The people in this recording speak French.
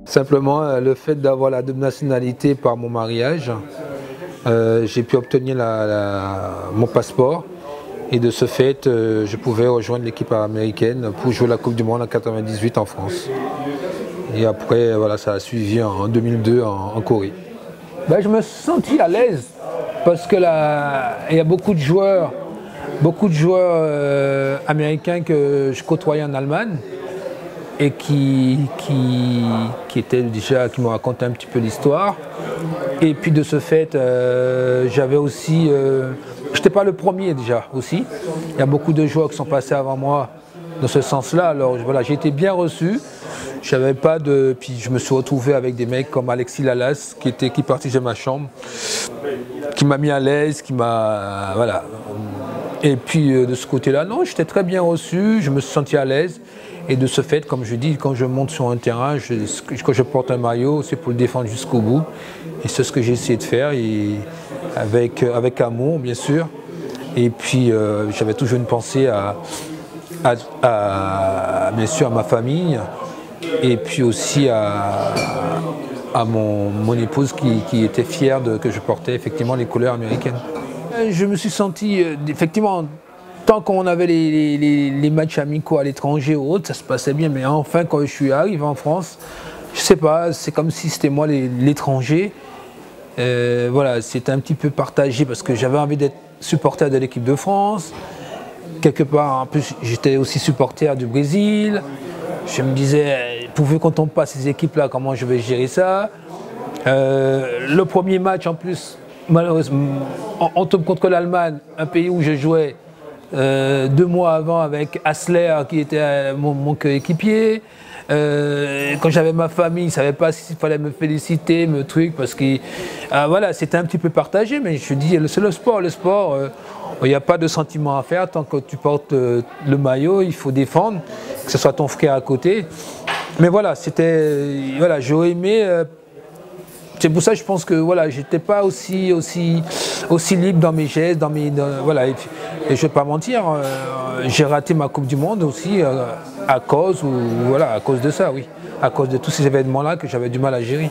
Simplement, le fait d'avoir la double nationalité par mon mariage, j'ai pu obtenir mon passeport et de ce fait, je pouvais rejoindre l'équipe américaine pour jouer la Coupe du Monde en 1998 en France. Et après, voilà, ça a suivi en 2002 en Corée. Ben, je me suis senti à l'aise parce que il y a beaucoup de joueurs américains que je côtoyais en Allemagne et qui me racontaient un petit peu l'histoire. Et puis de ce fait, j'avais aussi, j'étais pas le premier déjà aussi. Il y a beaucoup de joueurs qui sont passés avant moi dans ce sens-là. Alors voilà, j'ai été bien reçu. J'avais pas de, puis je me suis retrouvé avec des mecs comme Alexis Lalas qui partageait ma chambre, qui m'a mis à l'aise, qui m'a, voilà. Et puis de ce côté-là, non, j'étais très bien reçu, je me suis senti à l'aise. Et de ce fait, comme je dis, quand je monte sur un terrain, quand je porte un maillot, c'est pour le défendre jusqu'au bout. Et c'est ce que j'ai essayé de faire, et avec amour, bien sûr. Et puis, j'avais toujours une pensée bien sûr, à ma famille, et puis aussi à mon épouse qui était fière que je portais effectivement les couleurs américaines. Je me suis senti, effectivement, tant qu'on avait les matchs amicaux à l'étranger ou autre, ça se passait bien. Mais enfin, quand je suis arrivé en France, je sais pas, c'est comme si c'était moi l'étranger. Voilà, c'était un petit peu partagé parce que j'avais envie d'être supporter de l'équipe de France. Quelque part, en plus, j'étais aussi supporter du Brésil. Je me disais, pourvu qu'on ne tombe pas ces équipes-là, comment je vais gérer ça? Le premier match, en plus, malheureusement, on tombe contre l'Allemagne, un pays où je jouais 2 mois avant avec Hassler qui était mon coéquipier. Quand j'avais ma famille, ils ne savaient pas s'il fallait me féliciter, me truc, parce que voilà, c'était un petit peu partagé, mais je dis, c'est le sport. Le sport, il n'y a pas de sentiment à faire. Tant que tu portes le maillot, il faut défendre, que ce soit ton frère à côté. Mais voilà, voilà, j'aurais aimé. C'est pour ça que je pense que voilà, j'étais pas aussi libre dans mes gestes, voilà. Et je ne vais pas mentir, j'ai raté ma Coupe du Monde aussi à cause de ça, oui. À cause de tous ces événements-là que j'avais du mal à gérer.